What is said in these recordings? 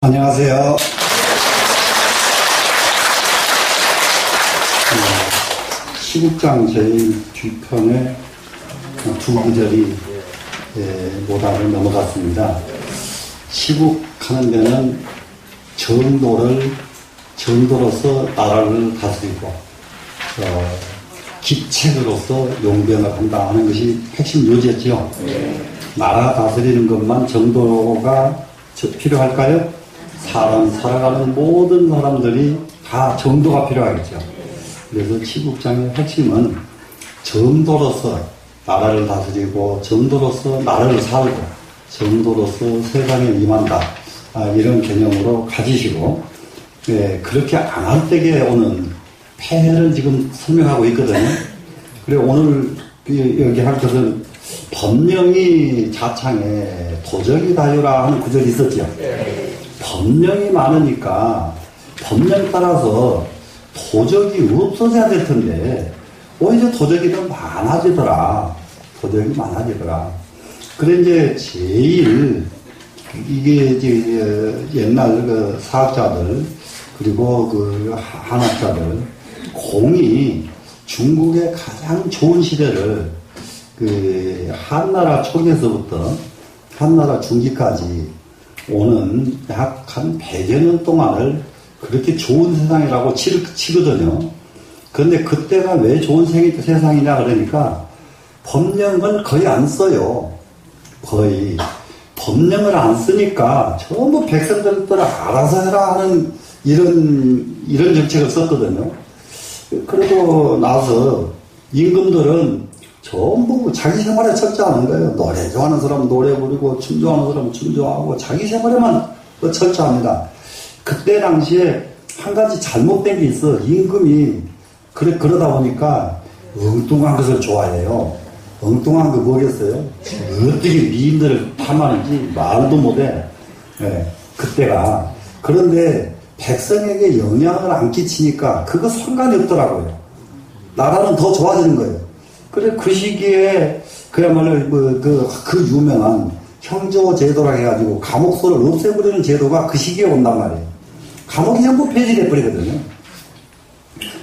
안녕하세요. 시국장 제1뒤편의 두 구절이 모단을 넘어갔습니다. 시국하는 데는 정도로서 나라를 다스리고 기책으로서 용병을 한다 하는 것이 핵심 요지였죠. 나라 다스리는 것만 정도가 필요할까요? 살아가는 모든 사람들이 다 정도가 필요하겠죠. 그래서 시국장의 핵심은 정도로서 나라를 다스리고 정도로서 나라를 살고 정도로서 세상에 임한다, 이런 개념으로 가지시고, 그렇게 안 할 때에 오는 폐해를 지금 설명하고 있거든요. 그리고 오늘 여기 할 것은 법령이 자창에 도적이 다유라 하는 구절이 있었죠. 법령이 많으니까 법령 따라서 도적이 없어져야 될 텐데 오히려 도적이 더 많아지더라. 그래 이제 제일 이게 이제 옛날 그 사학자들 그리고 그 한학자들 공이 중국의 가장 좋은 시대를 그 한나라 초기에서부터 한나라 중기까지 오는 약 한 100여 년 동안을 그렇게 좋은 세상이라고 치거든요. 그런데 그때가 왜 좋은 세상이냐 그러니까 법령을 거의 안 써요. 거의. 법령을 안 쓰니까 전부 백성들을 알아서 해라 하는 이런 정책을 썼거든요. 그러고 나서 임금들은 전부 자기 생활에 철저하는 거예요. 노래 좋아하는 사람은 노래 부르고 춤 좋아하는 사람은 춤 좋아하고 자기 생활에만 철저합니다. 그때 당시에 한 가지 잘못된 게 있어. 임금이 그러다 보니까 엉뚱한 것을 좋아해요. 엉뚱한 거 뭐겠어요? 어떻게 미인들을 탐하는지 말도 못해. 그때가. 그런데 백성에게 영향을 안 끼치니까 그거 상관이 없더라고요. 나라는 더 좋아지는 거예요. 그래, 그 시기에 그야말로 그 유명한 형조 제도라 해가지고 감옥소를 없애버리는 제도가 그 시기에 온단 말이에요. 감옥이 전부 폐지돼버리거든요.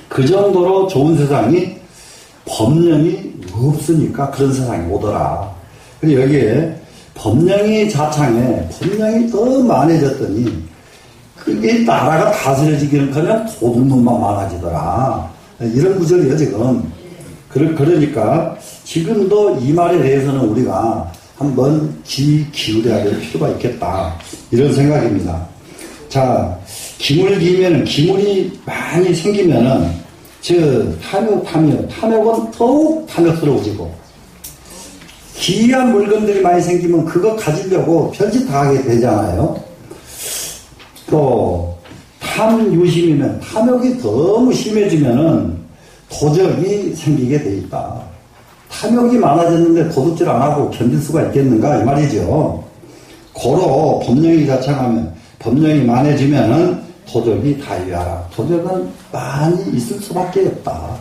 그 정도로 좋은 세상이 법령이 없으니까 그런 세상이 오더라. 그리고 여기에 법령이 자창에 법령이 더 많아졌더니 그게 나라가 다스려지기는 그냥 도둑놈만 많아지더라. 이런 구절이에요 지금. 그러니까 지금도 이 말에 대해서는 우리가 한번 귀 기울여야 될 필요가 있겠다, 이런 생각입니다. 자, 기물이 많이 생기면은 탐욕은 더욱 탐욕스러워지고, 귀한 물건들이 많이 생기면 그거 가지려고 별짓 다 하게 되잖아요. 또 탐유심이면 탐욕이 너무 심해지면은 도적이 생기게 돼 있다. 탐욕이 많아졌는데 도둑질 안 하고 견딜 수가 있겠는가 이 말이죠. 고로 법령이 자창하면 법령이 많아지면은 도적이 다유하라. 도적은 많이 있을 수밖에 없다.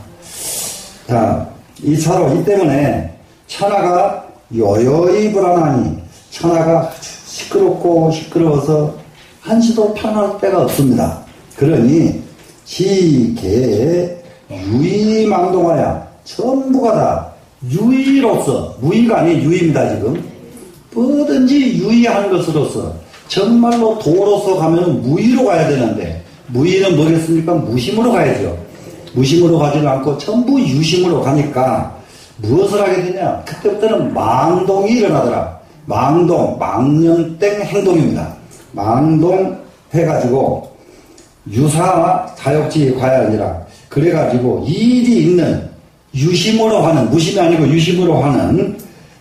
자, 이 때문에 천하가 요요히 불안하니, 천하가 시끄럽고 시끄러워서 한시도 편할 때가 없습니다. 그러니 시계에 유의망동하여 전부가 다 유의로서, 무의가 아닌 유의입니다 지금. 뭐든지 유의하는 것으로서, 정말로 도로서 가면 무의로 가야 되는데, 무의는 뭐겠습니까? 무심으로 가야죠. 무심으로 가지는 않고 전부 유심으로 가니까 무엇을 하게 되냐? 그때부터는 망동이 일어나더라. 망령땡 행동입니다. 망동해가지고 유사 다욕지 과야니라. 그래가지고 일이 있는 유심으로 하는, 무심이 아니고 유심으로 하는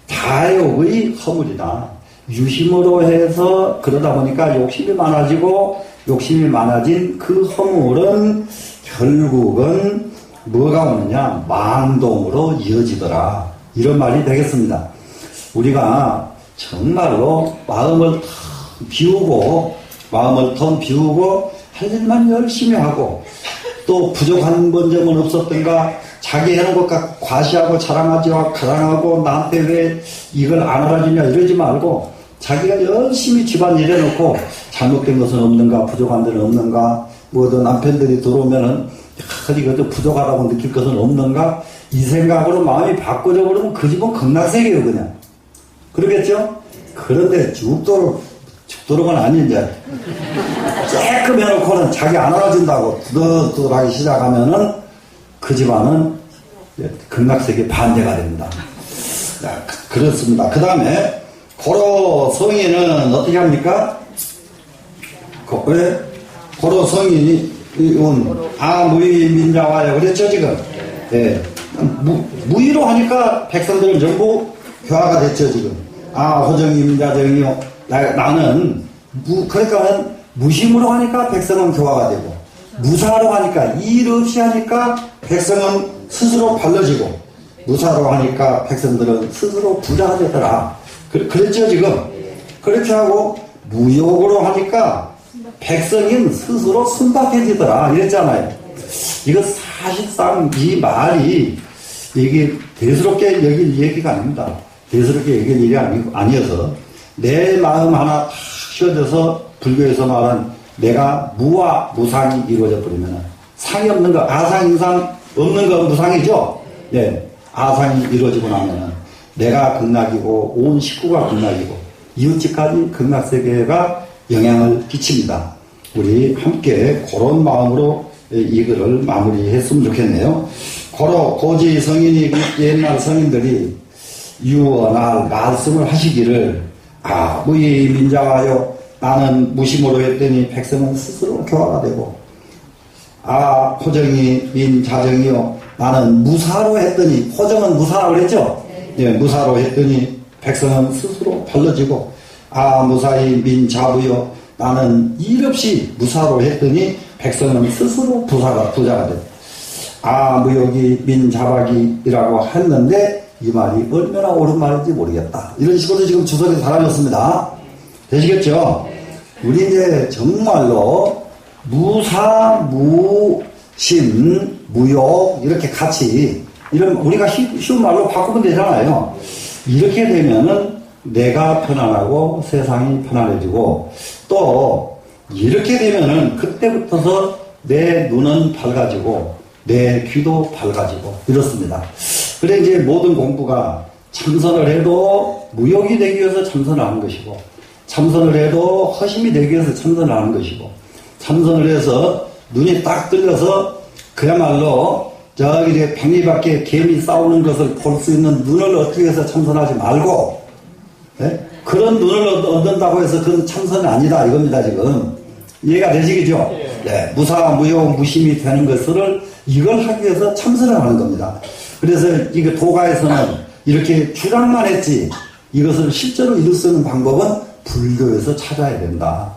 다욕의 허물이다. 유심으로 해서 그러다 보니까 욕심이 많아지고, 욕심이 많아진 그 허물은 결국은 뭐가 오느냐? 망동으로 이어지더라. 이런 말이 되겠습니다. 우리가 정말로 마음을 텅 비우고 할 일만 열심히 하고, 또 부족한 점은 없었던가, 자기 해놓은 것과 과시하고 자랑하고 나한테 왜 이걸 안 알아주냐 이러지 말고 자기가 열심히 집안일 해놓고 잘못된 것은 없는가, 부족한 데는 없는가, 뭐든 남편들이 들어오면은 이거 좀 부족하다고 느낄 것은 없는가, 이 생각으로 마음이 바꿔져 버리면 그 집은 극락세계예요, 그냥. 그러겠죠? 그런데 죽도록은 아니, 이제. 쬐끔 해놓고는 자기 안 알아준다고 두더두더하기 시작하면은 그 집안은 극락세계 반대가 됩니다. 자, 그렇습니다. 그 다음에, 고로 성인은 어떻게 합니까? 고로 성인이, 무의 민자와요. 그랬죠, 지금? 예. 무의로 하니까 백성들은 전부 교화가 됐죠, 지금. 호정이 민자정이요. 나는, 그러니까 무심으로 하니까 백성은 교화가 되고, 무사로 하니까, 일 없이 하니까 백성은 스스로 발라지고, 무사로 하니까 백성들은 스스로 부자가 되더라. 그랬죠, 지금? 그렇게 하고, 무욕으로 하니까 백성인 스스로 순박해지더라. 이랬잖아요. 이거 사실상 이 말이, 이게 대수롭게 여길 얘기가 아닙니다. 대수롭게 여길 일이 아니어서, 내 마음 하나 탁 쉬어져서 불교에서 말한 내가 무와 무상이 이루어져 버리면, 상이 없는 거, 아상인상 없는 거 무상이죠? 네. 아상이 이루어지고 나면은 내가 극락이고 온 식구가 극락이고 이웃집까지 극락세계가 영향을 끼칩니다. 우리 함께 그런 마음으로 이 글을 마무리했으면 좋겠네요. 고지 성인이 옛날 성인들이 유언할 말씀을 하시기를 무의 민자와요. 나는 무심으로 했더니 백성은 스스로 교화가 되고 호정이 민자정이요. 나는 무사로 했더니, 호정은 무사라고 그랬죠? 예, 무사로 했더니 백성은 스스로 발라지고, 무사히 민자부요. 나는 일 없이 무사로 했더니 백성은 스스로 부자가 되고, 무욕이 민자박이라고 했는데 이 말이 얼마나 옳은 말인지 모르겠다. 이런 식으로 지금 주석이 달아줬습니다. 되시겠죠? 우리 이제 정말로 무사, 무심, 무욕 이렇게 같이 이런 우리가 쉬운 말로 바꾸면 되잖아요. 이렇게 되면은 내가 편안하고 세상이 편안해지고 또 이렇게 되면은 그때부터서 내 눈은 밝아지고 내 귀도 밝아지고 이렇습니다. 그래 이제 모든 공부가 참선을 해도 무욕이 되기 위해서 참선을 하는 것이고 참선을 해도 허심이 되기 위해서 참선을 하는 것이고 참선을 해서 눈이 딱 뜰려서 그야말로 저기 백리 밖에 개미 싸우는 것을 볼 수 있는 눈을 얻기 위해서 참선하지 말고 네? 그런 눈을 얻는다고 해서 그건 참선이 아니다 이겁니다 지금. 이해가 되시겠죠? 네, 무사, 무용, 무심이 되는 것을 이걸 하기 위해서 참선을 하는 겁니다. 그래서 이거 도가에서는 이렇게 주장만 했지 이것을 실제로 이룰 수 있는 방법은 불교에서 찾아야 된다.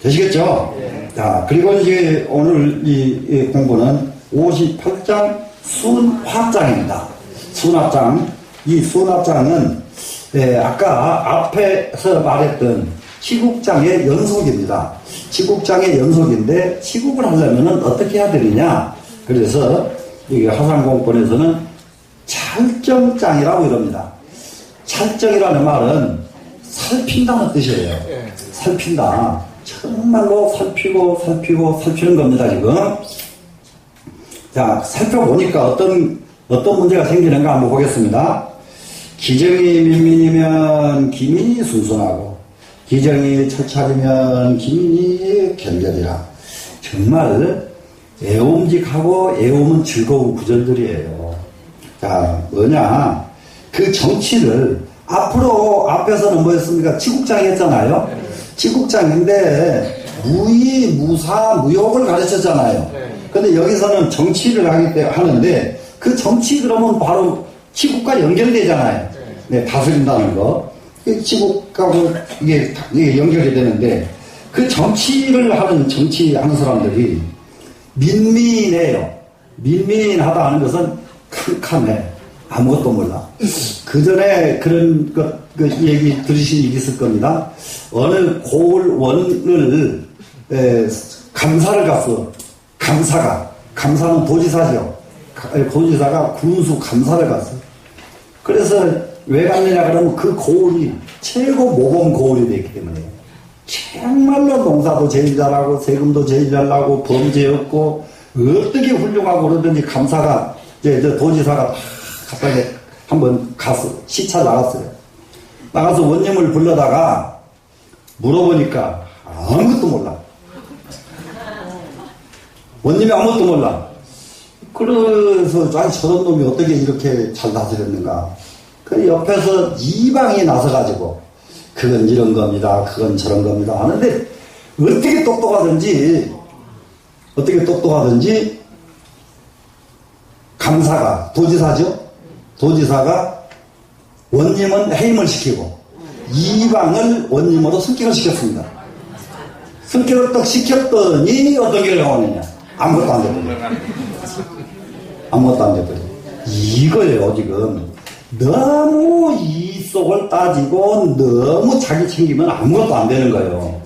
되시겠죠? 네. 자, 그리고 이제 오늘 이 공부는 58장 순화장입니다. 순화장. 이 순화장은 아까 앞에서 말했던 치국장의 연속입니다. 치국장의 연속인데 치국을 하려면 어떻게 해야 되느냐? 그래서 이 화상공권에서는 찰정장이라고 이럽니다. 찰정이라는 말은 살핀다는 뜻이에요. 살핀다. 정말로 살피는 겁니다, 지금. 자, 살펴보니까 어떤 문제가 생기는가 한번 보겠습니다. 기정이 민민이면 기민이 순순하고, 기정이 철찰이면 기민이 견결이라. 정말 애옴직하고 애옴은 즐거운 구절들이에요. 자, 뭐냐. 그 정치를 앞에서는 뭐였습니까? 치국장이 했잖아요. 치국장인데 무의, 무사, 무욕을 가르쳤잖아요. 근데 여기서는 정치를 하는데 그 정치 그러면 바로 치국과 연결되잖아요. 네, 다스린다는 거. 치국하고 이게 연결이 되는데 그 정치하는 사람들이 민민해요. 민민하다 하는 것은 캄캄해. 아무것도 몰라. 그 전에 그런 그 얘기 들으신 일이 있을 겁니다. 어느 고을원을 감사를 갔어. 감사는 도지사죠. 도지사가 군수 감사를 갔어. 그래서 왜 갔느냐 그러면 그 고을이 최고 모범 고을이 되기 때문에 정말로 농사도 제일 잘하고 세금도 제일 잘 나고 범죄 없고 어떻게 훌륭하고 그러든지 감사가 이제 도지사가 갑자기 한번 가서 시차 나갔어요. 나가서 원님을 불러다가 물어보니까 아무것도 몰라. 원님이 아무것도 몰라. 그래서 아니 저런 놈이 어떻게 이렇게 잘 다스렸는가. 그 옆에서 이방이 나서가지고 그건 이런 겁니다. 그건 저런 겁니다. 하는데 어떻게 똑똑하든지 감사가 도지사죠. 도지사가 원님은 해임을 시키고 이방을 원님으로 승격을 시켰습니다. 승격을 딱 시켰더니 어떤 길을 나오느냐. 아무것도 안 됐더니. 아무것도 안 됐더니. 이거예요 지금. 너무 이 속을 따지고 너무 자기 챙기면 아무것도 안 되는 거예요.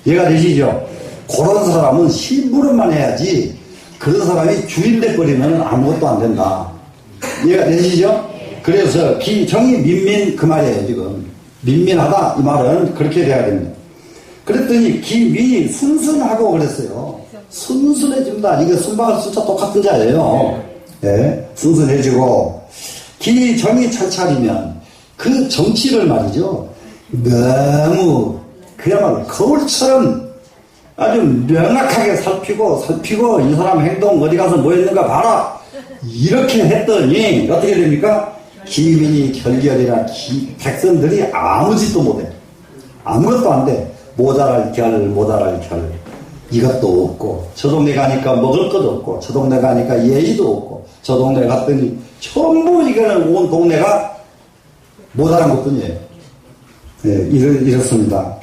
이해가 되시죠? 그런 사람은 심부름만 해야지 그런 사람이 주인 돼버리면 아무것도 안 된다. 이해가 되시죠? 그래서 정의 민민 그 말이에요 지금. 민민하다 이 말은 그렇게 돼야 됩니다. 그랬더니 기민이 순순하고 그랬어요. 순순해집니다. 이게 순박한 숫자 똑같은 자예요. 네, 순순해지고 정이 철철이면 그 정치를 말이죠. 너무 그야말로 거울처럼 아주 명확하게 살피고 이 사람 행동 어디 가서 뭐 했는가 봐라. 이렇게 했더니 어떻게 됩니까? 기민이 결결이라 백성들이 아무 짓도 못해. 아무것도 안 돼. 모자랄 결. 이것도 없고 저 동네 가니까 먹을 것도 없고 저 동네 가니까 예의도 없고 저 동네 갔더니 전부 이거는 온 동네가 모자란 것뿐이에요. 네, 이렇습니다.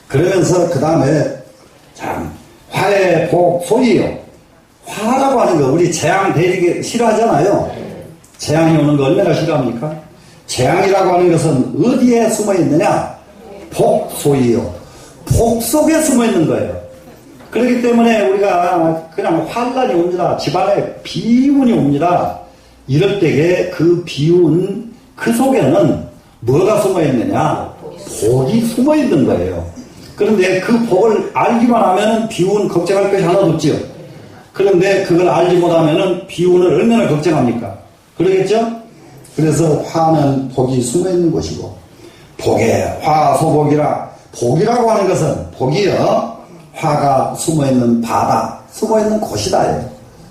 그러면서 그 다음에 참 화해 복 소이요. 화라고 하는 거 우리 재앙 대리기 싫어하잖아요. 재앙이 오는 거 얼마나 싫어합니까? 재앙이라고 하는 것은 어디에 숨어 있느냐? 복 소이요. 복 속에 숨어 있는 거예요. 그렇기 때문에 우리가 그냥 환란이 옵니다. 집안에 비운이 옵니다. 이럴 때에 그 비운 그 속에는 뭐가 숨어 있느냐? 복이 숨어 있는 거예요. 그런데 그 복을 알기만 하면 비운 걱정할 것이 하나도 없지요. 그런데 그걸 알지 못하면 비운을 얼마나 걱정합니까? 그러겠죠? 그래서 화는 복이 숨어 있는 것이고 복에 화소복이라 복이라고 하는 것은 복이요. 화가 숨어있는 바다, 숨어있는 곳이다.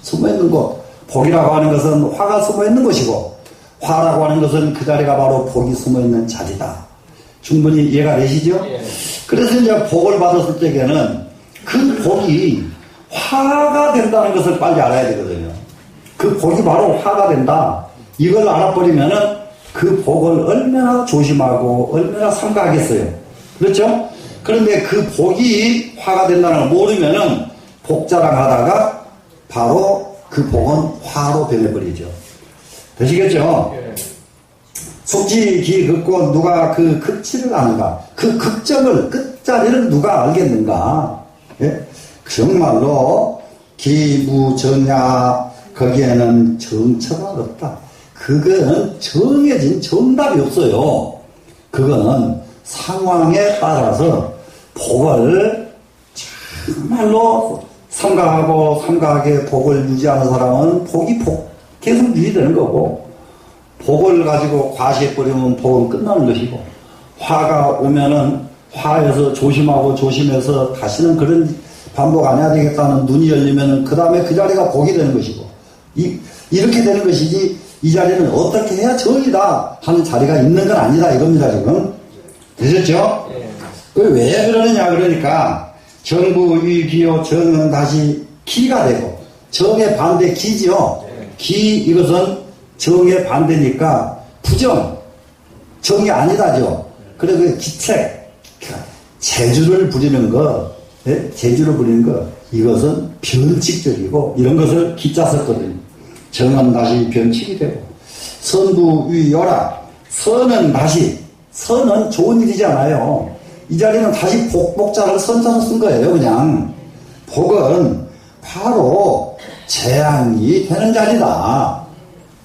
숨어있는 곳. 복이라고 하는 것은 화가 숨어있는 곳이고 화라고 하는 것은 그 자리가 바로 복이 숨어있는 자리다. 충분히 이해가 되시죠? 그래서 이제 복을 받았을 때에는 그 복이 화가 된다는 것을 빨리 알아야 되거든요. 그 복이 바로 화가 된다. 이걸 알아버리면은 그 복을 얼마나 조심하고 얼마나 삼가하겠어요. 그렇죠? 그런데 그 복이 화가 된다는 걸 모르면은 복자랑하다가 바로 그 복은 화로 변해버리죠. 되시겠죠? 숙지 기 극고 누가 그 극치를 아는가? 그 극점을 끝자리를 누가 알겠는가? 예? 정말로 기무정야 거기에는 정처가 없다. 그거는 정해진 정답이 없어요. 그거는 상황에 따라서 복을 정말로 삼가하게 복을 유지하는 사람은 복이 계속 유지되는 거고 복을 가지고 과시해버리면 복은 끝나는 것이고 화가 오면은 화에서 조심해서 다시는 그런 반복 안 해야 되겠다는 눈이 열리면은 그 다음에 그 자리가 복이 되는 것이고 이렇게 되는 것이지 이 자리는 어떻게 해야 정이다 하는 자리가 있는 건 아니다 이겁니다 지금. 되셨죠? 왜 그러느냐 그러니까 정부 위기요 정은 다시 기가 되고 정의 반대 기지요. 기 이것은 정의 반대니까 부정 정이 아니다죠. 그래서 기책 재주를 부리는 거 재주를 부리는 거 이것은 변칙적이고 이런 것을 기자 썼거든요. 정은 다시 변칙이 되고 선부위요라 선은 다시 선은 좋은 일이잖아요. 이 자리는 다시 복자를 선자로 쓴 거예요. 그냥 복은 바로 재앙이 되는 자리다.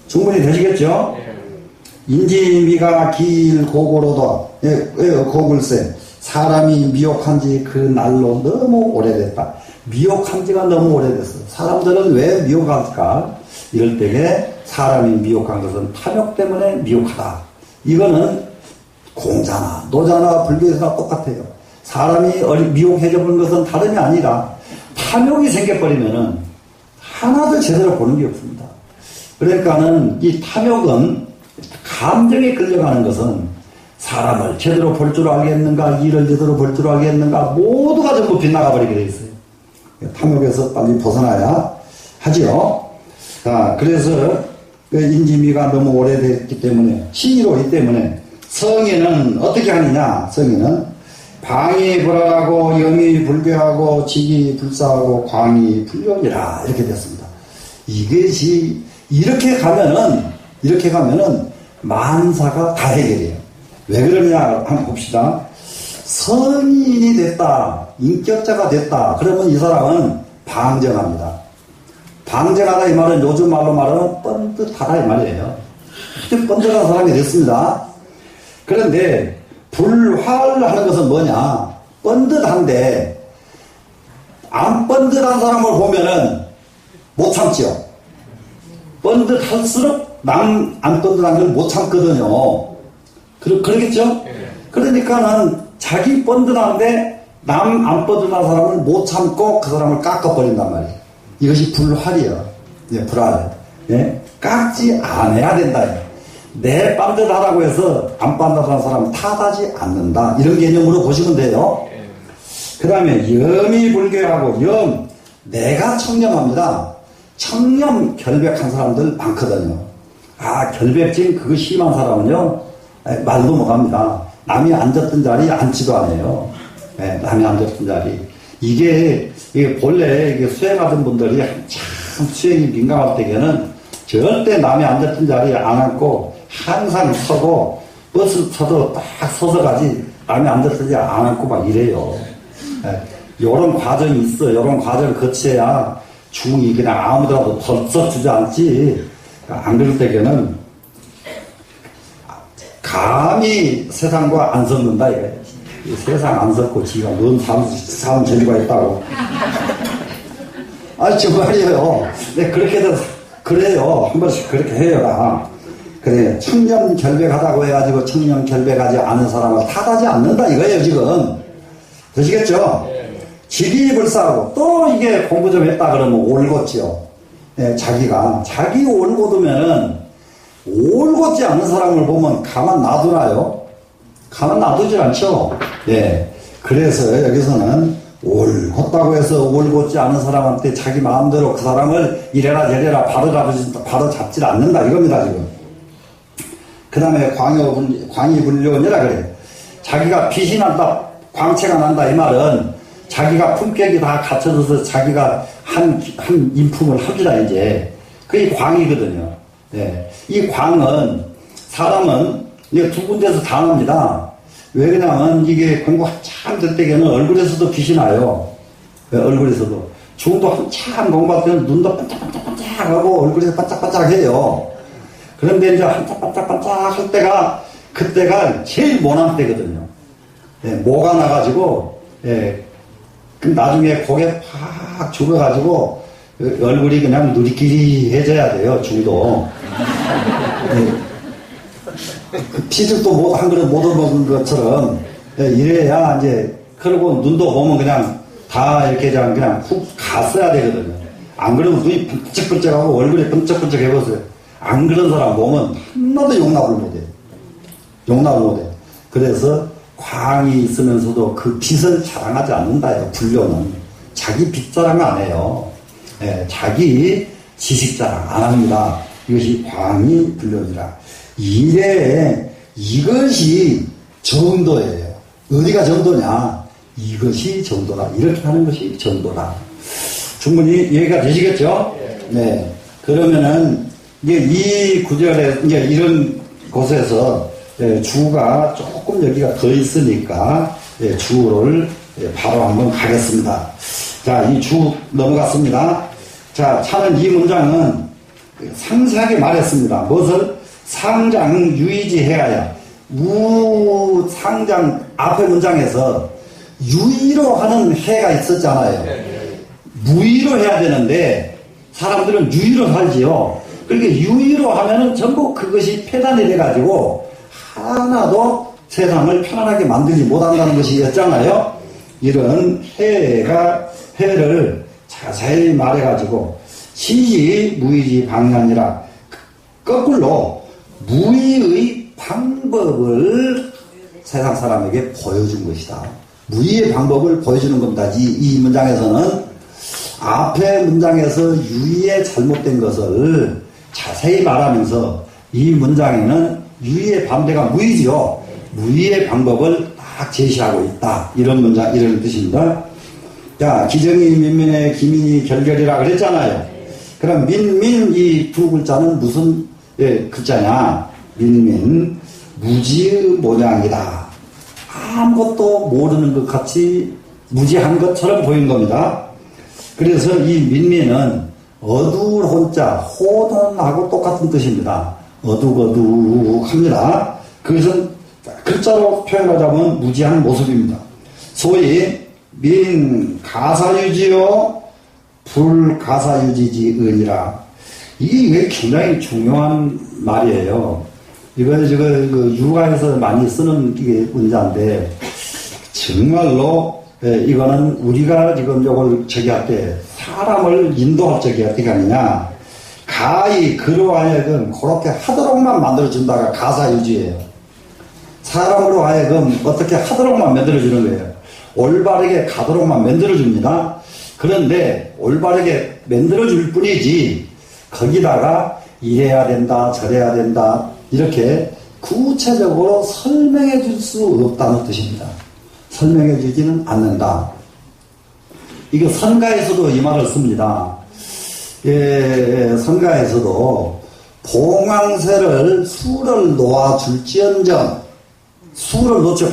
충분히 되시겠죠? 인지미가 길 고고로도 고글세 사람이 미혹한지 그 날로 너무 오래됐다. 미혹한지가 너무 오래됐어. 사람들은 왜 미혹할까? 이럴 때에 사람이 미혹한 것은 탐욕 때문에 미혹하다. 이거는 공자나 노자나 불교에서나 똑같아요. 사람이 미혹해져 버린 것은 다름이 아니라 탐욕이 생겨버리면은 하나도 제대로 보는 게 없습니다. 그러니까는 이 탐욕은 감정에 끌려가는 것은 사람을 제대로 볼 줄 알겠는가, 일을 제대로 볼 줄 알겠는가, 모두가 전부 빗나가 버리게 돼 있어요. 탐욕에서 빨리 벗어나야 하지요. 자, 그래서 인지미가 너무 오래됐기 때문에, 신의로이기 때문에 성인은 어떻게 하느냐? 성인은 방이 불안하고 영이 불교하고 직이 불사하고 광이 불륜이라 이렇게 됐습니다. 이것이 이렇게 가면은 만사가 다 해결이에요. 왜 그러냐 한번 봅시다. 성인이 됐다, 인격자가 됐다. 그러면 이 사람은 방정합니다. 방정하다 이 말은 요즘 말로 말하면 뻔듯하다 이 말이에요. 아주 뻔듯한 사람이 됐습니다. 그런데 불활하는 것은 뭐냐? 뻔듯한데 안 뻔듯한 사람을 보면은 못 참지요. 뻔듯할수록 남 안 뻔듯한 걸 못 참거든요. 그러겠죠? 그러니까는 자기 뻔듯한데 남 안 뻔듯한 사람을 못 참고 그 사람을 깎아버린단 말이에요. 이것이 불활이에요. 예, 불활. 예? 깎지 않아야 된다. 내 빤듯하다고 해서 안 빤듯한 사람은 탓하지 않는다. 이런 개념으로 보시면 돼요. 그 다음에 염이 불교하고 내가 청렴합니다. 청렴 결백한 사람들 많거든요. 결백증 그거 심한 사람은요, 말도 못합니다. 남이 앉았던 자리에 앉지도 않아요. 남이 앉았던 자리. 이게 본래 수행하던 분들이 한참 수행이 민감할 때에는 절대 남이 앉았던 자리에 안 앉고 항상 서고, 버스 타도 딱 서서 가지, 남이 앉았던 자리에 안 앉고 막 이래요. 요런 과정이 있어. 요런 과정을 거쳐야 중이 그냥 아무데라도 벌써 주저앉지. 안 그럴 때에는 감히 세상과 안 섞는다 이거예요. 세상 안 섞고 지가 뭔 사람 재주가 있다고. 정말이에요. 네, 그렇게도 그래요. 한 번씩 그렇게 해요라. 그래, 청렴 결백하다고 해가지고 청렴 결백하지 않은 사람을 탓하지 않는다 이거예요 지금. 되시겠죠? 직이 불사하고 또 이게 공부 좀 했다 그러면 올곧지요. 자기 올곧으면은 올곧지 않는 사람을 보면 가만 놔두나요? 가만 놔두질 않죠. 그래서 여기서는 올곧다고 해서 올곧지 않은 사람한테 자기 마음대로 그 사람을 이래라 저래라 바로 잡질 않는다 이겁니다 지금. 그 다음에 광이불륜이라 그래요. 자기가 빛이 난다, 광채가 난다 이 말은 자기가 품격이 다 갖춰져서 자기가 한 인품을 합니다 이제. 그게 광이거든요. 이 광은 사람은 이게 두 군데서 다 납니다. 왜 그러냐면 이게 공부 한참 될 때에는 얼굴에서도 빛이 나요. 얼굴에서도. 중도 한참 공부할 때는 눈도 반짝반짝반짝하고 얼굴에서 반짝반짝해요. 그런데 이제 한참 반짝반짝 할 때가 그때가 제일 모난 때거든요. 모가 나가지고 나중에 고개 팍 죽어가지고 얼굴이 그냥 누리끼리해져야 돼요. 중도. 그 피죽도 한 그릇 못 얻어먹은 것처럼 이래야 이제 그러고 눈도 보면 그냥 다 이렇게 그냥 훅 갔어야 되거든요. 안 그러면 눈이 번쩍번쩍하고 얼굴이 번쩍번쩍 해보세요. 안 그런 사람 보면 하나도 용납을 못해요. 용납을 못해요. 그래서 광이 있으면서도 그 빛을 자랑하지 않는다. 불교는 자기 빛 자랑 안 해요. 자기 지식 자랑 안 합니다. 이것이 광이 불륜이라. 이것이 정도예요. 어디가 정도냐? 이것이 정도다. 이렇게 하는 것이 정도다. 충분히 이해가 되시겠죠? 네. 그러면은 이제 이 구절에 이제 이런 곳에서 주가 조금 여기가 더 있으니까 주를 바로 한번 가겠습니다. 자, 이 주 넘어갔습니다. 자, 차는 이 문장은 상세하게 말했습니다. 무엇을? 상장 유의지해야. 상장 앞에 문장에서 유의로 하는 해가 있었잖아요. 무의로 해야 되는데 사람들은 유의로 살지요. 그렇게 유의로 하면은 전부 그것이 폐단이 돼가지고 하나도 세상을 편안하게 만들지 못한다는 것이었잖아요. 이런 해를 자세히 말해가지고 시지 무의지 방향이라 거꾸로 무의의 방법을 세상 사람에게 보여준 것이다. 무의의 방법을 보여주는 겁니다. 이 문장에서는 앞에 문장에서 유의의 잘못된 것을 자세히 말하면서 이 문장에는 유의의 반대가 무의지요. 무의의 방법을 딱 제시하고 있다. 이런 문장, 이런 뜻입니다. 자, 기정이 민민의 기민이 결결이라 그랬잖아요. 그럼 민민 이 두 글자는 무슨 글자냐? 민민 무지의 모양이다. 아무것도 모르는 것 같이 무지한 것처럼 보이는 겁니다. 그래서 이 민민은 어두울 혼자 호돈하고 똑같은 뜻입니다. 어둑어둑합니다. 그것은 글자로 표현하자면 무지한 모습입니다. 소위 민 가사유지요 불가사유지지은이라. 이게 굉장히 중요한 말이에요. 이거 육아에서 많이 쓰는 이게 문자인데 정말로 이거는 우리가 지금 이걸 저기할 때 사람을 인도할 적이 어떻게 하느냐. 가히 그로 하여금 그렇게 하도록만 만들어준다가 가사유지예요. 사람으로 하여금 어떻게 하도록만 만들어주는 거예요. 올바르게 가도록만 만들어줍니다. 그런데 올바르게 만들어줄 뿐이지 거기다가 이래야 된다 저래야 된다 이렇게 구체적으로 설명해 줄 수 없다는 뜻입니다. 설명해 주지는 않는다. 이거 선가에서도 이 말을 씁니다. 선가에서도 봉황새를 수를 놓아줄지언정, 수를 놓죠.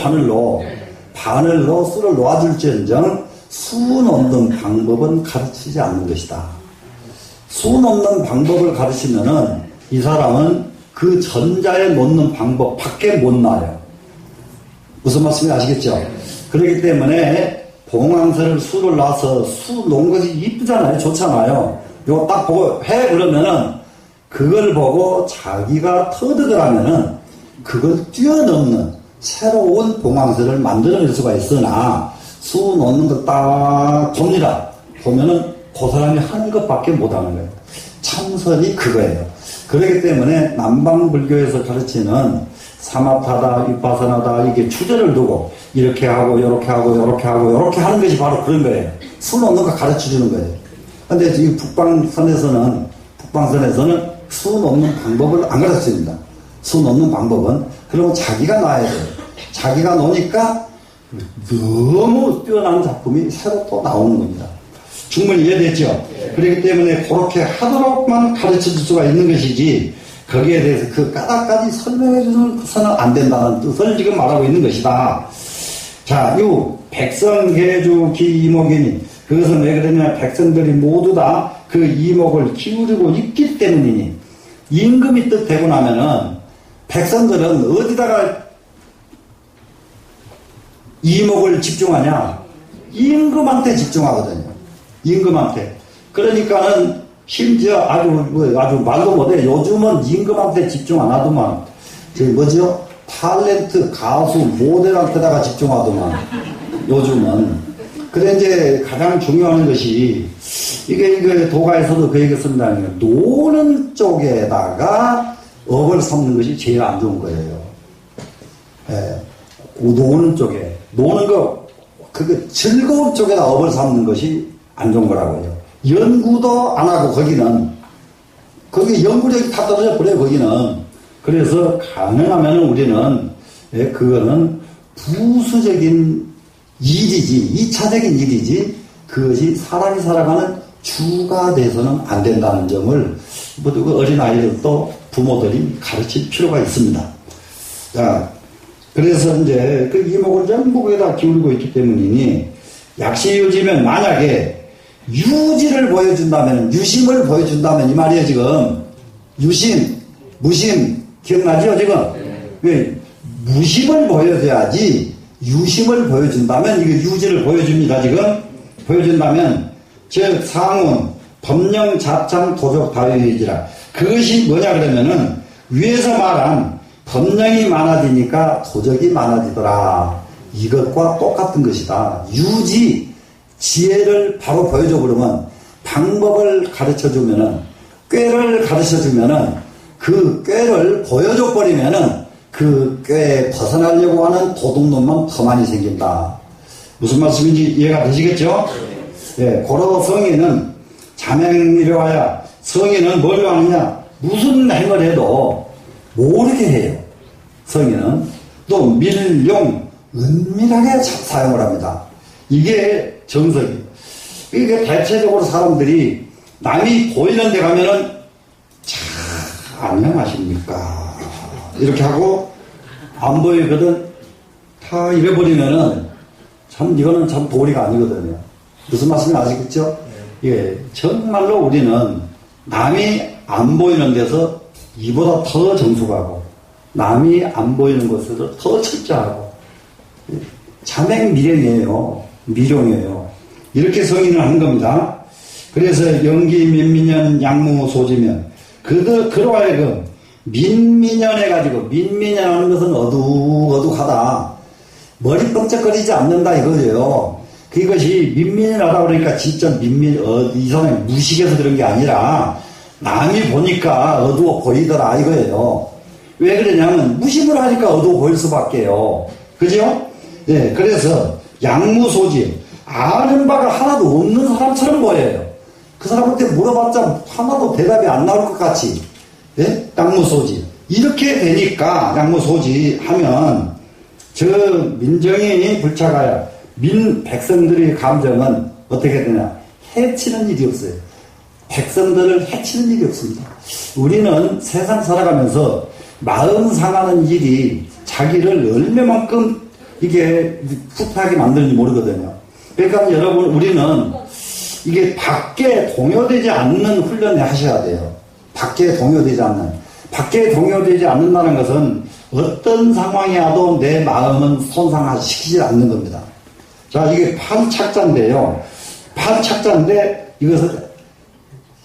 바늘로 수를 놓아줄지언정 수 놓는 방법은 가르치지 않는 것이다. 수 놓는 방법을 가르치면은 이 사람은 그 전자에 놓는 방법 밖에 못 놔요. 무슨 말씀인지 아시겠죠? 그렇기 때문에 봉황새를 수를 놔서 수 놓은 것이 이쁘잖아요. 좋잖아요. 이거 딱 보고 해 그러면은 그걸 보고 자기가 터득을 하면은 그걸 뛰어넘는 새로운 봉황새를 만들어낼 수가 있으나 수 놓는 거 딱 봅니다. 보면은 그 사람이 하는 것밖에 못하는 거예요. 참선이 그거예요. 그렇기 때문에 남방불교에서 가르치는 사마타다, 위파사나다 이게 추제를 두고 이렇게 하고 이렇게 하고 이렇게 하고 이렇게 하는 것이 바로 그런 거예요. 수 놓는 거 가르쳐주는 거예요. 근데 이 북방선에서는 수 놓는 방법을 안 가르칩니다. 수 놓는 방법은 그러면 자기가 놔야 돼요. 자기가 놓으니까 너무 뛰어난 작품이 새로 또 나오는 겁니다. 충분히 이해됐죠? 그렇기 때문에 그렇게 하도록만 가르쳐 줄 수가 있는 것이지 거기에 대해서 그 까닥까지 설명해 주서는 안 된다는 뜻을 지금 말하고 있는 것이다. 자, 요 백성계주 기이목이니 그것은 왜 그러냐. 백성들이 모두 다 그 이목을 기울이고 있기 때문이니 임금이 뜻되고 나면은 백성들은 어디다가 이목을 집중하냐? 임금한테 집중하거든요. 임금한테. 그러니까는 심지어 아주 말도 못해. 요즘은 임금한테 집중 안 하더만. 뭐죠? 탤런트, 가수, 모델한테다가 집중하더만. 요즘은. 그래, 이제 가장 중요한 것이, 이게 도가에서도 그 얘기 씁니다. 노는 쪽에다가 업을 삼는 것이 제일 안 좋은 거예요. 예. 노는 쪽에. 노는 거, 즐거운 쪽에다 업을 삼는 것이 안 좋은 거라고요. 연구도 안 하고 거기 연구력이 다 떨어져 버려요, 거기는. 그래서 가능하면 우리는, 그거는 부수적인 일이지, 2차적인 일이지, 그것이 사람이 살아가는 주가 돼서는 안 된다는 점을, 그 어린아이들도 부모들이 가르칠 필요가 있습니다. 자, 그래서 이제 그 이목을 전부 거기다 기울이고 있기 때문이니, 약시유지면 만약에 유지를 보여준다면, 유심을 보여준다면 이 말이에요, 지금. 유심, 무심, 기억나죠, 지금? 왜? 무심을 보여줘야지, 유심을 보여준다면, 이거 유지를 보여줍니다, 지금? 보여준다면, 즉, 상훈, 법령 자참 도적 다위지라. 그것이 뭐냐, 그러면은, 위에서 말한 법령이 많아지니까 도적이 많아지더라. 이것과 똑같은 것이다. 유지, 지혜를 바로 보여줘 버리면, 방법을 가르쳐 주면은, 꾀를 가르쳐 주면은, 그 꾀를 보여줘 버리면은, 그 꾀에 벗어나려고 하는 도둑놈만 더 많이 생긴다. 무슨 말씀인지 이해가 되시겠죠? 예, 고로 성인은 자맹이려 하여, 성인은 뭘 하느냐? 무슨 행을 해도 모르게 해요. 성인은. 또 밀용, 은밀하게 사용을 합니다. 이게 정석이에요. 이게 대체적으로 사람들이 남이 보이는 데 가면은 안녕하십니까 이렇게 하고, 안 보이거든 다 이래버리면은 참 이거는 참 도리가 아니거든요. 무슨 말씀인지 아시겠죠? 예, 정말로 우리는 남이 안 보이는 데서 이보다 더 정숙하고, 남이 안 보이는 곳에서 더 철저하고, 자맹미령이에요. 미령이에요. 이렇게 성인을 한 겁니다. 그래서 연기 민민연 양무소지면, 그로 하여금 민민연해가지고, 민민연하는 것은 어둑어둑하다, 머리 뻥쩍거리지 않는다 이거예요. 그것이 민민연하다 그러니까 진짜 이 사람이 무식해서 그런 게 아니라 남이 보니까 어두워 보이더라 이거예요. 왜 그러냐면 무심을 하니까 어두워 보일 수밖에요. 그죠? 예, 그래서 양무소지, 아는 바가 하나도 없는 사람처럼 보여요. 그 사람한테 물어봤자 하나도 대답이 안 나올 것 같이. 예? 양무소지. 이렇게 되니까 양무소지 하면 저 민정이 불착하여 백성들의 감정은 어떻게 되냐? 해치는 일이 없어요. 백성들을 해치는 일이 없습니다. 우리는 세상 살아가면서 마음 상하는 일이 자기를 얼마만큼 이게 후퇴하게 만드는지 모르거든요. 그러니까 여러분, 우리는 이게 밖에 동요되지 않는 훈련을 하셔야 돼요. 밖에 동요되지 않는다는 것은 어떤 상황이 와도 내 마음은 손상시키지 않는 겁니다. 자, 이게 팔착자인데요. 팔착자인데 이것을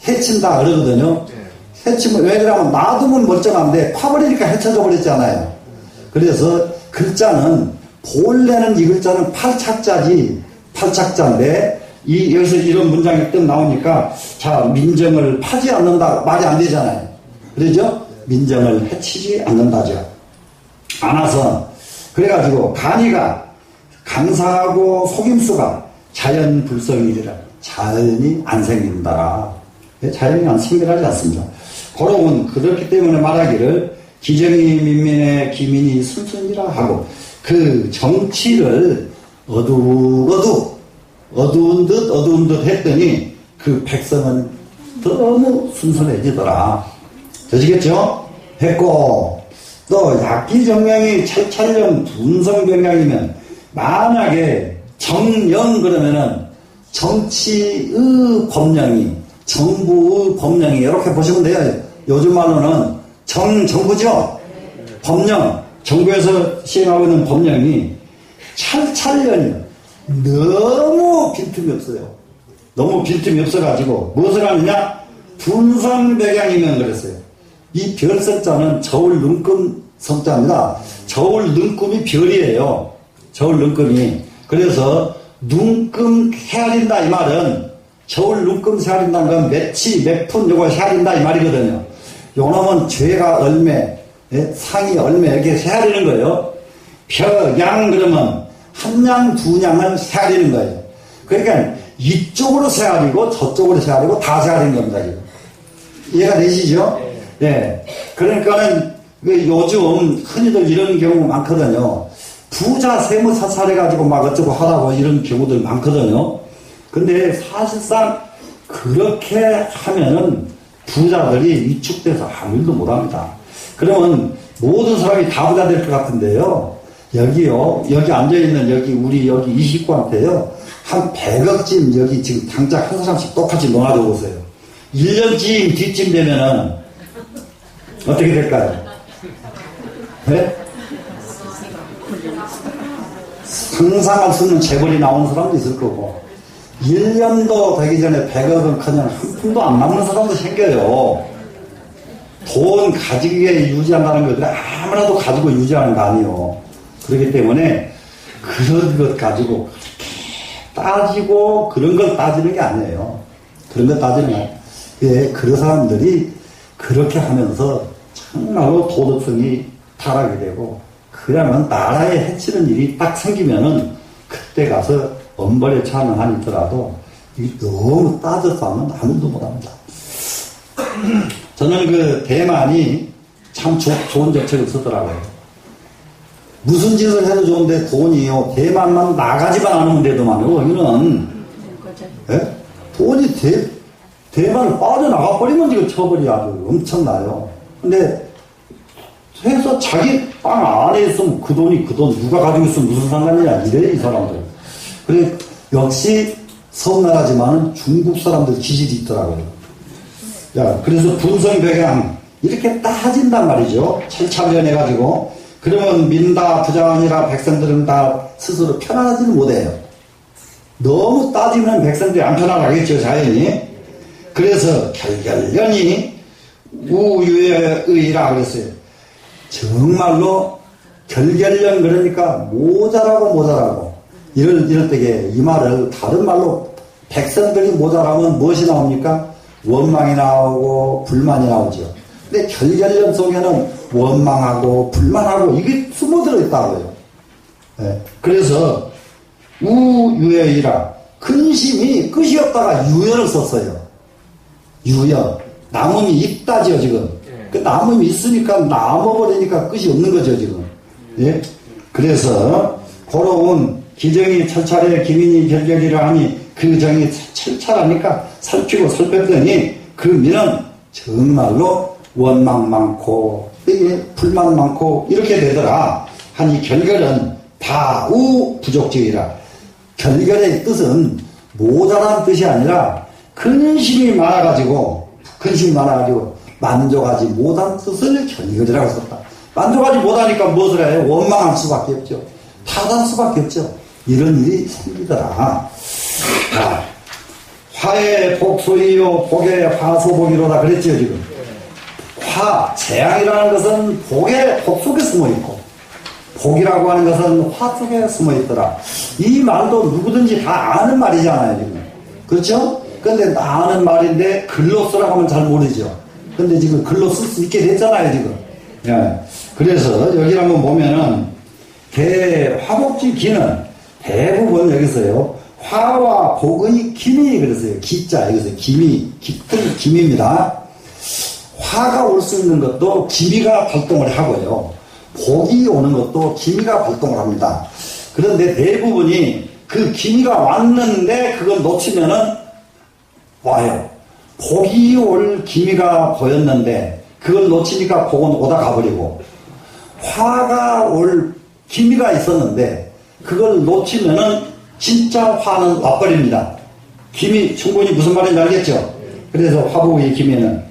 해친다 그러거든요. 해치면, 왜 그러냐면 놔두면 멀쩡한데 파버리니까 해쳐져 버렸잖아요. 그래서 글자는, 본래는 이 글자는 팔착자인데, 여기서 이런 문장이 뜬 나오니까, 자, 민정을 파지 않는다, 말이 안 되잖아요. 그러죠? 민정을 해치지 않는다죠. 안아서. 그래가지고, 간사하고 속임수가 자연 불성이라, 자연이 안 생긴다. 자연이 안 생겨나지 않습니다. 고로군 그렇기 때문에 말하기를 기정이 민민의 기민이 순순이라 하고, 그 정치를 어두운 듯 했더니 그 백성은 너무 순순해지더라. 되시겠죠? 했고, 또 약기정명이 찰찰령 둔성병량이면, 만약에 정령 그러면은 정치의 법령이, 정부의 법령이, 이렇게 보시면 돼요. 요즘 말로는 정부죠? 법령, 정부에서 시행하고 있는 법령이 찰찰련이요. 너무 빈틈이 없어요. 너무 빈틈이 없어가지고 무엇을 하느냐? 둔성백양이면 그랬어요. 이 별성자는 저울 눈금 성자입니다. 저울 눈금이 별이에요. 저울 눈금이. 그래서 눈금 헤아린다 이 말은, 저울 눈금 헤아린다는 건 몇 푼 요거 헤아린다 이 말이거든요. 요놈은 죄가 얼매, 상이 얼매 이렇게 헤아리는 거예요. 양 그러면 한 양, 두 양을 헤아리는 거예요. 그러니까 이쪽으로 헤아리고 저쪽으로 헤아리고 다 헤아리는 겁니다. 지금. 이해가 되시죠? 예. 그러니까는 요즘 흔히들 이런 경우 많거든요. 부자 세무 사살해가지고 막 어쩌고 하라고 이런 경우들 많거든요. 근데 사실상 그렇게 하면은 부자들이 위축돼서 아무 일도 못합니다. 그러면 모든 사람이 다 부자 될 것 같은데요. 여기 앉아있는 우리 이 식구한테요. 한 100억쯤 여기 지금 당장 한 사람씩 똑같이 놓아줘 보세요. 1년쯤 뒤쯤 되면은 어떻게 될까요? 네? 상상할 수 없는 재벌이 나오는 사람도 있을 거고 1년도 되기 전에 100억은 그냥 한 푼도 안 남는 사람도 생겨요. 돈 가지게 유지한다는 것들이 아무나도 가지고 유지하는 거 아니에요. 그렇기 때문에 그런 것 가지고 따지고 그런 걸 따지는 게 아니에요. 그런 거 따지는 게 아니에요. 예, 그런 사람들이 그렇게 하면서 정말로 도덕성이 타락이 되고 그러면 나라에 해치는 일이 딱 생기면은 그때 가서 엄벌에 처하는 한이 있더라도 너무 따져서 하면 아무도 못합니다. 저는 그 대만이 참 좋은 정책을 쓰더라고요. 무슨 짓을 해도 좋은데 돈이요. 대만만 나가지만 않으면 되더만요. 여기는 예? 돈이 대만을 빠져나가 버리면 지금 처벌이 아주 엄청나요. 근데 해서 자기 빵 안에 있으면 그 돈이 그 돈 누가 가지고 있으면 무슨 상관이냐 이래 이 사람들. 그래 역시 섬나라지만은 중국 사람들 기질이 있더라고요. 야, 그래서 분성 백양 이렇게 따진단 말이죠. 철차변해가지고 그러면 민다 부자원이라 백성들은 다 스스로 편안하지는 못해요. 너무 따지면 백성들이 안 편안하겠죠, 자연히. 그래서 결결연이 우유의라 그랬어요. 정말로 결결연 그러니까 모자라고 이럴 때에 이 말을 다른 말로 백성들이 모자라면 무엇이 나옵니까? 원망이 나오고 불만이 나오죠. 근데 결결연 속에는 원망하고 불만하고 이게 숨어들어 있다고요. 네. 그래서 우유의이라 근심이 끝이 없다가 유여를 썼어요. 유여. 남음이 있다죠 지금. 그 남음이 있으니까 남아버리니까 끝이 없는 거죠 지금. 예? 그래서 고로운 기정이 철철에 기민이 결결이라 하니 그 정이 철철하니까 살피고 살폈더니 그 민은 정말로 원망 많고 이게 불만 많고 이렇게 되더라 하니 결결은 다우 부족지이라. 결결의 뜻은 모자란 뜻이 아니라 근심이 많아가지고 만족하지 못한 뜻을 결결이라고 썼다. 만족하지 못하니까 무엇을 해요? 원망할 수밖에 없죠. 타할 수밖에 없죠. 이런 일이 생기더라. 화의 복소이요 복의 화소복이로다 그랬죠 지금. 재앙이라는 것은 복 속에 숨어있고 복이라고 하는 것은 화 속에 숨어있더라. 이 말도 누구든지 다 아는 말이잖아요 지금. 그렇죠? 근데 아는 말인데 글로 쓰라고 하면 잘 모르죠. 근데 지금 글로 쓸 수 있게 됐잖아요 지금. 예. 그래서 여기 한번 보면은 화복지 기는 대부분 여기서요 화와 복의 기미 그랬어요. 기자 여기서 기미입니다. 화가 올 수 있는 것도 기미가 발동을 하고요. 복이 오는 것도 기미가 발동을 합니다. 그런데 대부분이 그 기미가 왔는데 그걸 놓치면은 와요. 복이 올 기미가 보였는데 그걸 놓치니까 복은 오다 가버리고 화가 올 기미가 있었는데 그걸 놓치면은 진짜 화는 와버립니다. 기미 충분히 무슨 말인지 알겠죠? 그래서 화복의 기미는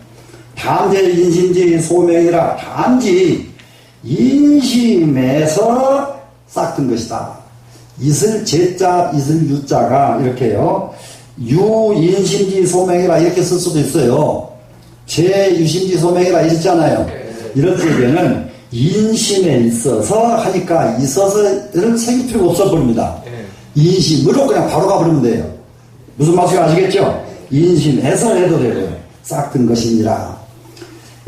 단제 인심지 소명이라 단지 인심에서 싹든 것이다. 이슬 제자 이슬 유자가 이렇게요. 유인심지 소명이라 이렇게 쓸 수도 있어요. 제유심지 소명이라 있잖아요. 이럴 때에는 인심에 있어서 하니까 있어서를 새길 필요가 없어버립니다. 인심으로 그냥 바로 가버리면 돼요. 무슨 말인지 아시겠죠? 인심에서 해도 되고요. 싹든 것이니라.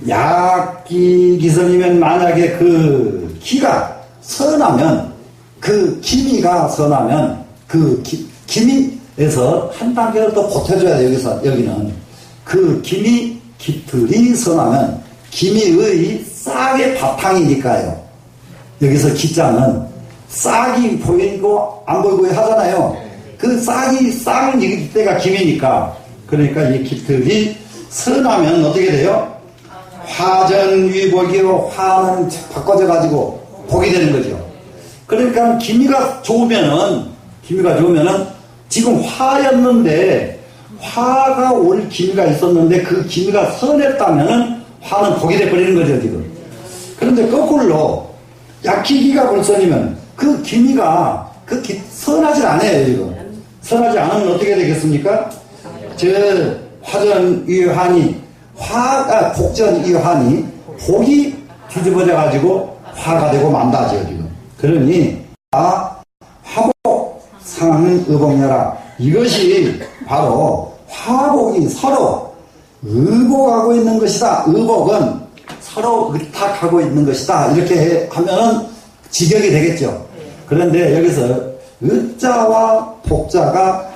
약기 기선이면 만약에 그 기가 선하면 그 기미가 선하면 그 기미에서 한 단계를 더 보태줘야 돼요. 여기는 그 기미 깃틀이 선하면 기미의 싹의 바탕이니까요. 여기서 기자는 싹이 보이고 안 보이고 하잖아요. 그 싹을 이길 때가 기미니까. 그러니까 이 깃틀이 선하면 어떻게 돼요? 화전위복이요. 화는 바꿔져 가지고 복이 되는 거죠. 그러니까 기미가 좋으면은 지금 화였는데 화가 올 기미가 있었는데 그 기미가 선했다면은 화는 복이 돼버리는 거죠 지금. 그런데 거꾸로 약기기가 불선이면 그 기미가 선하지 않아요, 지금. 선하지 않으면 어떻게 되겠습니까? 화전위환이, 복전위환이, 복이 뒤집어져가지고 화가 되고 만다죠, 지금. 그러니, 화복, 상의복녀라. 이것이 바로 화복이 서로 의복하고 있는 것이다. 의복은 서로 의탁하고 있는 것이다. 이렇게 하면 직역이 되겠죠. 그런데 여기서 의자와 복자가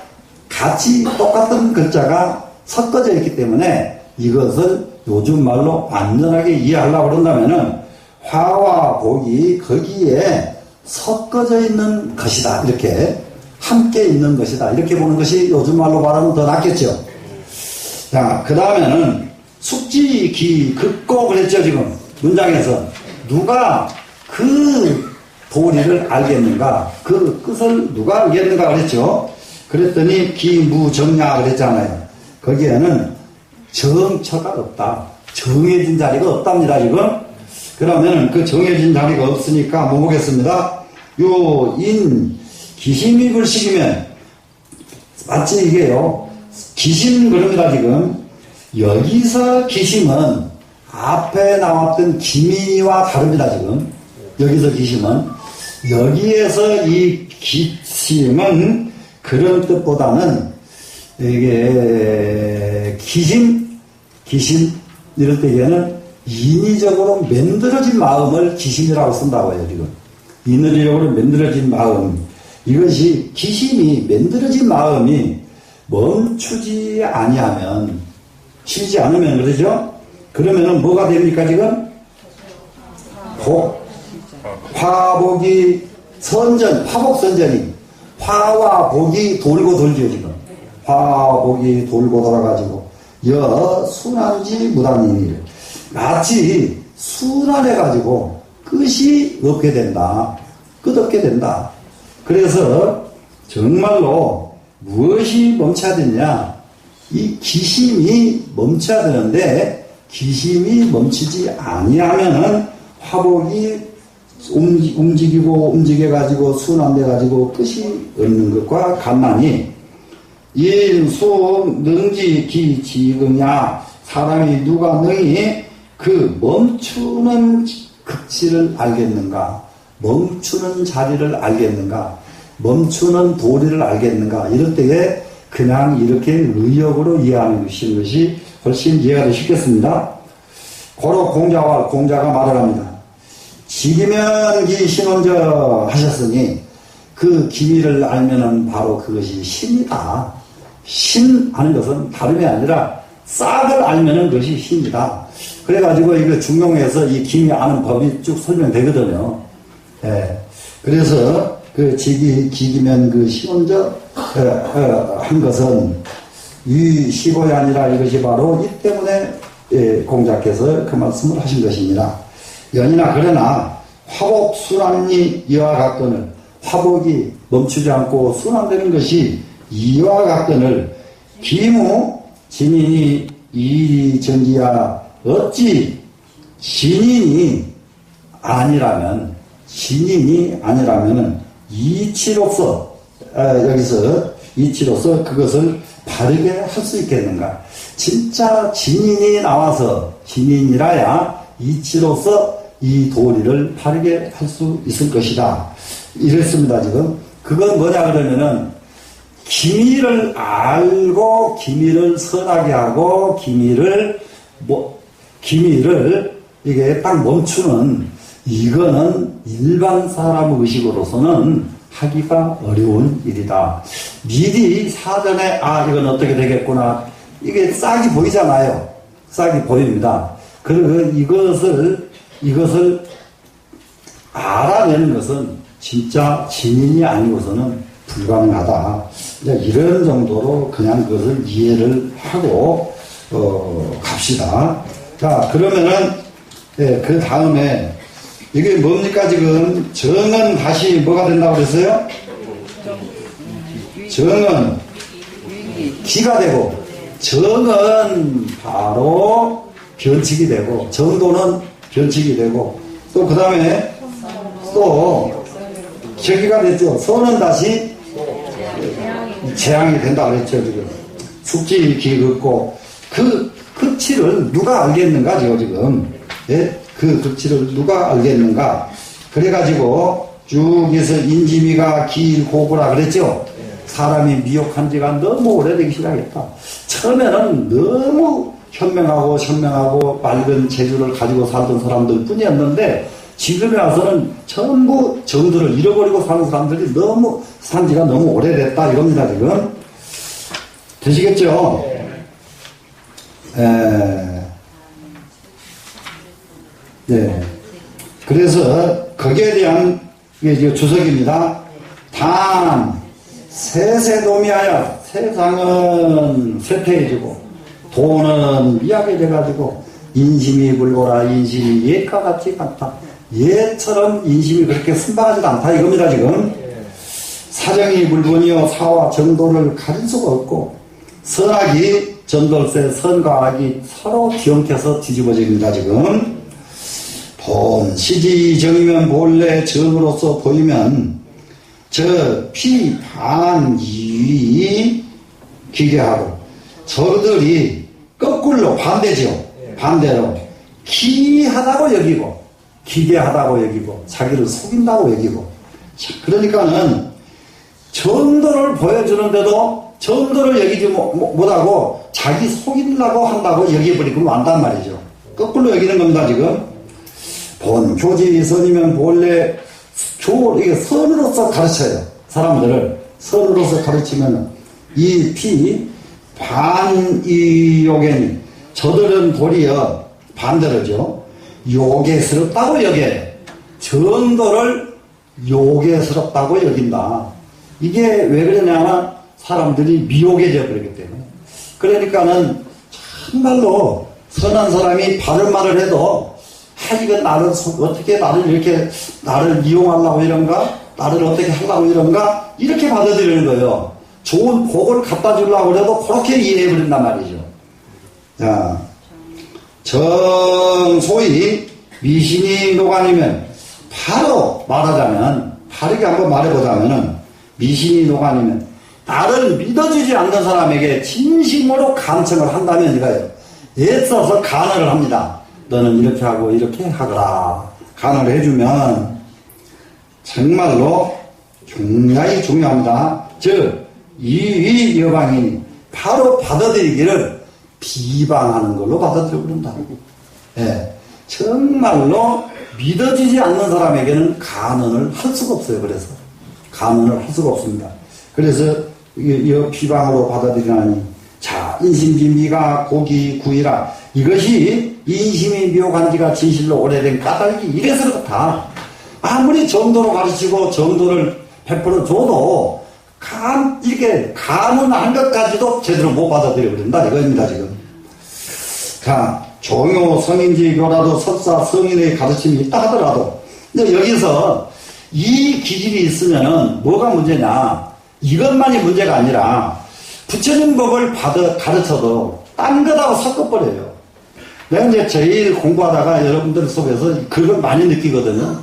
같이 똑같은 글자가 섞어져 있기 때문에 이것을 요즘 말로 완전하게 이해하려고 그런다면은 화와 복이 거기에 섞어져 있는 것이다. 이렇게 함께 있는 것이다. 이렇게 보는 것이 요즘 말로 말하면 더 낫겠죠. 자, 그 다음에는 숙지기 긋고 그랬죠, 지금. 문장에서. 누가 그 도리를 알겠는가? 그 끝을 누가 알겠는가 그랬죠. 그랬더니 기무정야 그랬잖아요. 거기에는 정처가 없다. 정해진 자리가 없답니다, 지금. 그러면 그 정해진 자리가 없으니까 뭐 보겠습니다. 기심이 불식이면, 마치 이게요, 기심 그럽니다, 지금. 여기서 기심은 앞에 나왔던 기미와 다릅니다, 지금. 여기서 기심은. 여기에서 이 기심은 그런 뜻보다는 이게 기심 이럴 때에는 인위적으로 만들어진 마음을 기심이라고 쓴다고 해요, 지금. 인위적으로 만들어진 마음. 이것이 기심이 만들어진 마음이 멈추지 아니하면, 쉬지 않으면 그러죠? 그러면은 뭐가 됩니까, 지금? 화복이 화복선전이, 화와 복이 돌고 돌죠, 지금. 화복이 돌고 돌아가지고, 순환지 무단이니. 마치 순환해가지고 끝이 없게 된다. 끝없게 된다. 그래서 정말로 무엇이 멈춰야 되냐? 이 기심이 멈춰야 되는데, 기심이 멈추지 아니하면은 화복이 움직여가지고 순환돼가지고 끝이 없는 것과 같나니, 인수 능지 기지느냐, 사람이 누가 능히 그 멈추는 극치를 알겠는가, 멈추는 자리를 알겠는가, 멈추는 도리를 알겠는가, 이럴 때에 그냥 이렇게 의역으로 이해하는 것이 훨씬 이해가 더 쉽겠습니다. 고로 공자가 말을 합니다. 지기면기 신원저 하셨으니 그 기미를 알면은 바로 그것이 신이다. 신 하는 것은 다름이 아니라 싹을 알면은 그것이 신이다. 그래가지고 이거 중용에서 이 기미 아는 법이 쭉 설명되거든요. 예. 그래서 그 기기면 그 신원저 한 것은 이 시고이 아니라 이것이 바로 이 때문에 공자께서 그 말씀을 하신 것입니다. 연이나 그러나 화복 순환이 이와 같거늘, 화복이 멈추지 않고 순환되는 것이 이와 같거늘 기무 진인이 이전지야 어찌 진인이 아니라면 이치로서 여기서 이치로서 그것을 바르게 할 수 있겠는가? 진짜 진인이 나와서 진인이라야 이치로서 이 도리를 바르게 할 수 있을 것이다. 이랬습니다, 지금. 그건 뭐냐 그러면은 기미를 알고 기미를 선하게 하고 기미를 이게 딱 멈추는, 이거는 일반 사람 의식으로서는 하기가 어려운 일이다. 미리 사전에 이건 어떻게 되겠구나, 이게 싹이 보이잖아요. 싹이 보입니다. 그리고 이것을 알아내는 것은 진짜 진인이 아니고서는 불가능하다. 이런 정도로 그냥 그것을 이해를 하고 갑시다. 자, 그러면은 그 다음에 이게 뭡니까 지금? 정은 다시 뭐가 된다고 그랬어요? 정은 기가 되고, 정은 바로 변칙이 되고, 정도는 변칙이 되고, 또 그 다음에 또 저기가 됐죠. 소는 다시 재앙이 된다 그랬죠. 지금 숙지 기긋고 그 극치를 누가 알겠는가 지금. 예? 그 극치를 누가 알겠는가. 그래가지고 쭉 해서 인지미가 길고구라 그랬죠. 사람이 미혹한 지가 너무 오래되기 시작했다. 처음에는 너무 현명하고 현명하고 맑은 재주를 가지고 살던 사람들 뿐이었는데 지금에 와서는 전부 정도를 잃어버리고 사는 사람들이 너무 산 지가 너무 오래됐다 이겁니다 지금. 되시겠죠? 네. 그래서 거기에 대한 이게 주석입니다. 단 세세도미하여 세상은 쇠퇴해지고 돈은 미약이 돼가지고 인심이 불고라. 인심이 옛과 같지 않다. 옛처럼 인심이 그렇게 순박하지도 않다 이겁니다 지금. 사정이 불분이요 사와 정도를 가릴 수가 없고 선악이 전돌세 선과 악이 서로 뒤엉켜서 뒤집어집니다 지금. 본 시지정이면 본래 정으로서 보이면 저 피반이 기계하고 저들이 거꾸로 반대죠. 반대로 기하다고 여기고 기계하다고 여기고 자기를 속인다고 여기고. 그러니까는 정도를 보여주는데도 정도를 여기지 못하고 자기 속이려고 한다고 여기버리고 만단 말이죠. 거꾸로 여기는 겁니다 지금. 본 교지 선이면 본래 이게 선으로서 가르쳐요. 사람들을 선으로서 가르치면 이 피 반이요겐 저들은 도리어 반대로죠. 요괴스럽다고 여겨. 정도를 요괴스럽다고 여긴다. 이게 왜 그러냐면 사람들이 미혹해져 버리기 때문에. 그러니까는 정말로 선한 사람이 바른 말을 해도 이건 나를 어떻게 나를 이렇게 나를 이용하려고 이런가? 나를 어떻게 하려고 이런가? 이렇게 받아들이는 거예요. 좋은 복을 갖다 주려고 해도 그렇게 이해해버린단 말이죠. 자, 소위 미신이 노관이면 바로 말하자면 바르게 한번 말해보자면은 미신이 노관이면 나를 믿어주지 않는 사람에게 진심으로 간청을 한다면 이거예요. 애써서 간언을 합니다. 너는 이렇게 하고 이렇게 하거라. 간언을 해주면 정말로 굉장히 중요합니다. 즉 이 여방이 바로 받아들이기를 비방하는 걸로 받아들여 버린다. 예, 정말로 믿어지지 않는 사람에게는 간언을 할 수가 없어요. 그래서 간언을 할 수가 없습니다. 그래서 이 비방으로 받아들이나니 자 인심비미가 고기 구이라. 이것이 인심이 미혹한 지가 진실로 오래된 까닭이 이래서 그렇다. 아무리 정도로 가르치고 정도를 베풀어줘도 이렇게 간언한 것까지도 제대로 못 받아들여 버린다 이거입니다 지금. 자, 종요 성인지교라도 설사 성인의 가르침이 있다 하더라도 근데 여기서 이 기질이 있으면은 뭐가 문제냐, 이것만이 문제가 아니라 부처님 법을 가르쳐도 딴 것하고 섞어버려요. 내가 이제 제일 공부하다가 여러분들 속에서 그걸 많이 느끼거든요.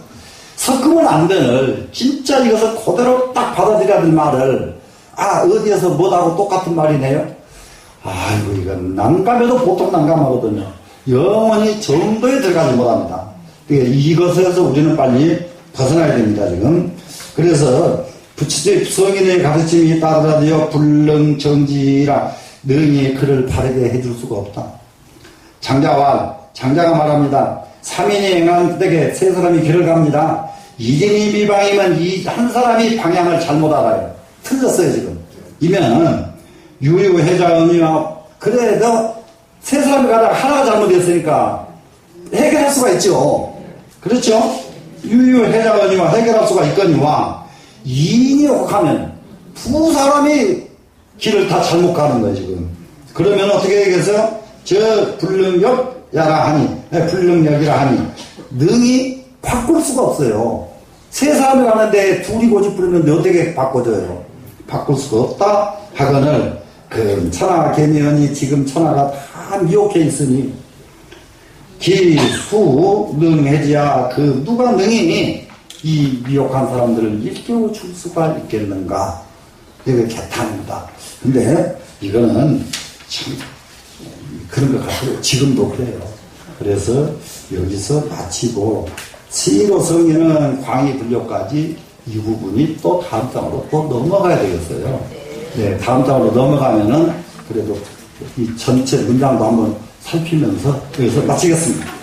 섞으면 안 되는 진짜 이것을 그대로 딱 받아들여야 될 말을 어디에서 뭐하고 똑같은 말이네요. 아이고 이건 난감해도 보통 난감하거든요. 영원히 정도에 들어가지 못합니다. 이것에서 우리는 빨리 벗어나야 됩니다 지금. 그래서 부처님 성인의 가르침이 따르라되어 불능정지라 능히 그를 바르게 해줄 수가 없다. 장자가 말합니다. 3인이 행한 뜻에게 세 사람이 길을 갑니다. 이진이 비방이면 이 한 사람이 방향을 잘못 알아요. 틀렸어요 지금. 이면 유유해자언이와 그래도 세 사람이 가다가 하나가 잘못했으니까 해결할 수가 있죠. 그렇죠? 유유해자언이와 해결할 수가 있거니와 이인이 혹하면 두 사람이 길을 다 잘못 가는 거예요 지금. 그러면 어떻게 얘기해서 저 불능역야라 하니 불능역이라 하니 능히 바꿀 수가 없어요. 세 사람이 가는데 둘이 고집 부르는데 어떻게 바꿔줘요? 바꿀 수가 없다 하거늘 그 천하 개미언이 지금 천하가 다 미혹해 있으니 기수 능해지야 그 누가 능이니 이 미혹한 사람들을 일깨워 줄 수가 있겠는가? 이게 개탄입니다. 근데 이거는 참 그런 것 같아요. 지금도 그래요. 그래서 여기서 마치고 시로 성에는 광의불교까지 이 부분이 또 다음 장으로 또 넘어가야 되겠어요. 네, 다음 장으로 넘어가면은 그래도 이 전체 문장도 한번 살피면서 여기서 마치겠습니다.